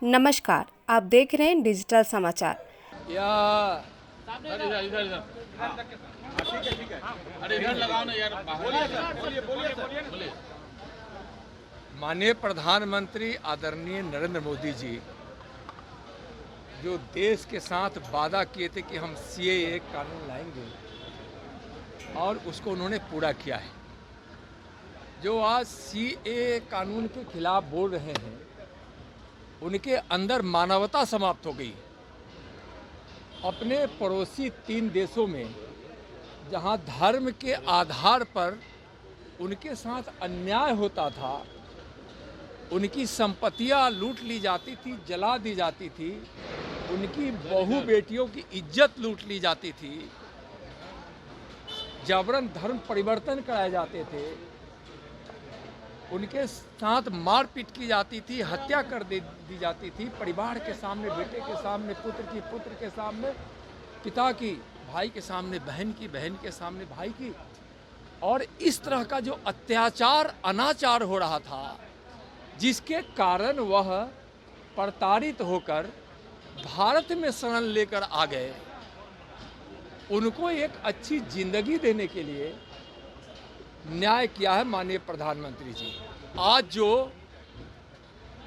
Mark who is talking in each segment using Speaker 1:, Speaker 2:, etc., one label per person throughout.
Speaker 1: नमस्कार, आप देख रहे हैं डिजिटल समाचार।
Speaker 2: माननीय प्रधानमंत्री आदरणीय नरेंद्र मोदी जी जो देश के साथ वादा किए थे कि हम सीएए कानून लाएंगे और उसको उन्होंने पूरा किया है। जो आज सीएए कानून के खिलाफ बोल रहे हैं उनके अंदर मानवता समाप्त हो गई। अपने पड़ोसी 3 देशों में जहां धर्म के आधार पर उनके साथ अन्याय होता था, उनकी संपत्तियां लूट ली जाती थी, जला दी जाती थी, उनकी बहू बेटियों की इज्जत लूट ली जाती थी, जबरन धर्म परिवर्तन कराए जाते थे, उनके साथ मारपीट की जाती थी, हत्या कर दी जाती थी, परिवार के सामने, बेटे के सामने, पुत्र के सामने, पिता की, भाई के सामने बहन की, बहन के सामने भाई की। और इस तरह का जो अत्याचार अनाचार हो रहा था, जिसके कारण वह प्रताड़ित होकर भारत में शरण लेकर आ गए, उनको एक अच्छी जिंदगी देने के लिए न्याय किया है माननीय प्रधानमंत्री जी। आज जो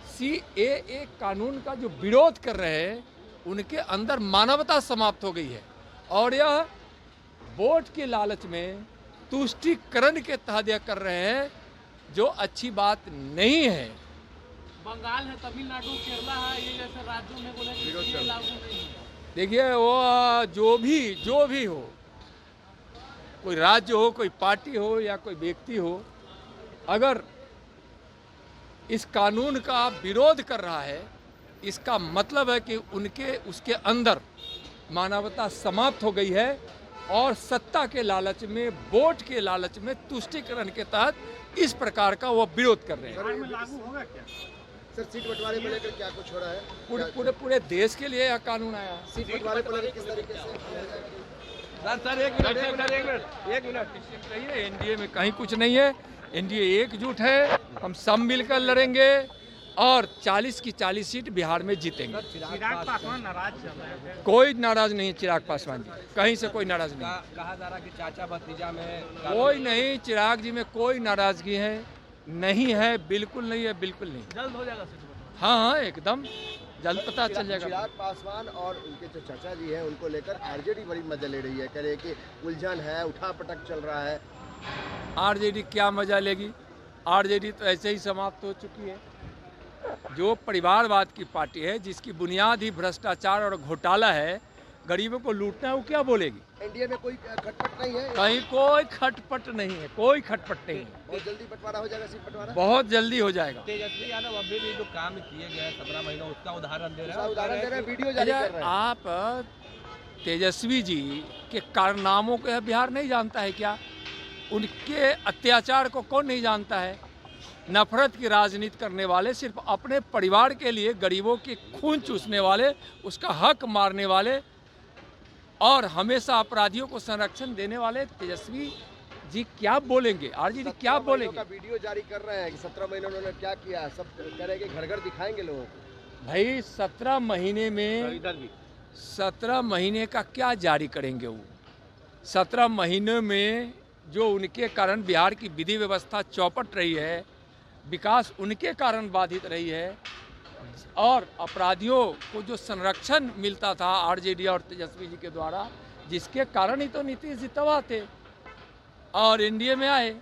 Speaker 2: सीएए कानून का जो विरोध कर रहे हैं उनके अंदर मानवता समाप्त हो गई है और यह वोट के लालच में तुष्टीकरण के तहत यह कर रहे हैं, जो अच्छी बात नहीं है।
Speaker 3: बंगाल है, तमिलनाडु, केरला है, ये जैसे राज्यों में बोले कि ये लागू नहीं है।
Speaker 2: देखिए, वो जो भी हो, कोई राज्य हो, कोई पार्टी हो या कोई व्यक्ति हो, अगर इस कानून का विरोध कर रहा है, इसका मतलब है कि उसके अंदर मानवता समाप्त हो गई है और सत्ता के लालच में, वोट के लालच में, तुष्टीकरण के तहत इस प्रकार का वो विरोध कर रहे हैं।
Speaker 3: में लागू होगा क्या?
Speaker 4: सर, सीट बंटवारे को लेकर क्या कुछ हो रहा है?
Speaker 2: पूरे देश के लिए यह कानून आया।
Speaker 4: सीट बंटवारे को लेकर किस तरीके से?
Speaker 2: सर एक मिनट रहिए। एनडीए में कहीं कुछ नहीं है। एनडीए एकजुट है, हम सब मिलकर लड़ेंगे और 40 की 40 सीट बिहार में जीतेंगे।
Speaker 3: चिराग पासवान नाराज चल रहे हैं।
Speaker 2: कोई नाराज नहीं है चिराग पासवान जी, कहीं से कोई नाराज नहीं।
Speaker 5: कहा जा रहा कि चाचा भतीजा में
Speaker 2: कोई नहीं, चिराग जी में कोई नाराजगी है नहीं है, बिल्कुल नहीं है, बिल्कुल नहीं।
Speaker 3: जल्द हो जाएगा सीट बंटवारा।
Speaker 2: हाँ, एकदम जल्द पता चल जाएगा।
Speaker 4: चिराग पासवान और उनके जो चाचा जी हैं उनको लेकर आरजेडी बड़ी मजा ले रही है, कह रहे हैं कि उलझन है, उठापटक चल रहा है।
Speaker 2: आरजेडी क्या मजा लेगी? आरजेडी तो ऐसे ही समाप्त हो चुकी है। जो परिवारवाद की पार्टी है, जिसकी बुनियाद ही भ्रष्टाचार और घोटाला है, गरीबों को लूटना है, वो क्या बोलेगी?
Speaker 4: एनडीए में कोई खटपट नहीं है?
Speaker 2: कहीं कोई खटपट नहीं है, कोई खटपट नहीं है।
Speaker 4: बहुत जल्दी बंटवारा हो जाएगा, सीट बंटवारा
Speaker 2: बहुत जल्दी हो जाएगा।
Speaker 5: तेजस्वी यादव अभी भी जो काम किए गए 17 महीनों, उसका उदाहरण दे रहे हैं।
Speaker 4: उदाहरण दे रहे हैं, वीडियो जारी कर रहे हैं।
Speaker 2: आप तेजस्वी जी के कारनामों को बिहार नहीं जानता है क्या? उनके अत्याचार को कौन नहीं जानता है? नफरत की राजनीति करने वाले, सिर्फ अपने परिवार के लिए गरीबों के खून चूसने वाले, उसका हक मारने वाले और हमेशा अपराधियों को संरक्षण देने वाले तेजस्वी जी क्या बोलेंगे? आरजेडी क्या बोलेंगे?
Speaker 4: वीडियो जारी कर रहे हैं कि 17 महीनों उन्होंने क्या किया, सब कह रहे हैं कि घर घर दिखाएंगे लोगों को।
Speaker 2: भाई 17 महीने में 17 महीने का क्या जारी करेंगे वो? 17 महीने में जो उनके कारण बिहार की विधि व्यवस्था चौपट रही है, विकास उनके कारण बाधित रही है और अपराधियों को जो संरक्षण मिलता था आरजेडी और तेजस्वी जी के द्वारा, जिसके कारण ही तो नीतीश जी तबाह थे और एनडीए में आए।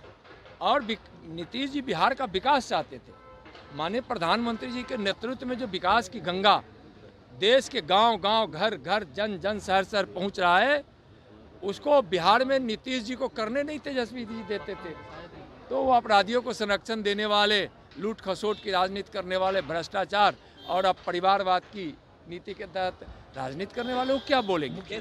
Speaker 2: और नीतीश जी बिहार का विकास चाहते थे। माननीय प्रधानमंत्री जी के नेतृत्व में जो विकास की गंगा देश के गांव गांव, घर घर, जन जन, शहर शहर पहुंच रहा है, उसको बिहार में नीतीश जी को करने नहीं तेजस्वी जी देते थे। तो वो अपराधियों को संरक्षण देने वाले, लूट खसोट की राजनीति करने वाले, भ्रष्टाचार और अब परिवारवाद की नीति के तहत राजनीति करने वाले को क्या बोलेंगे?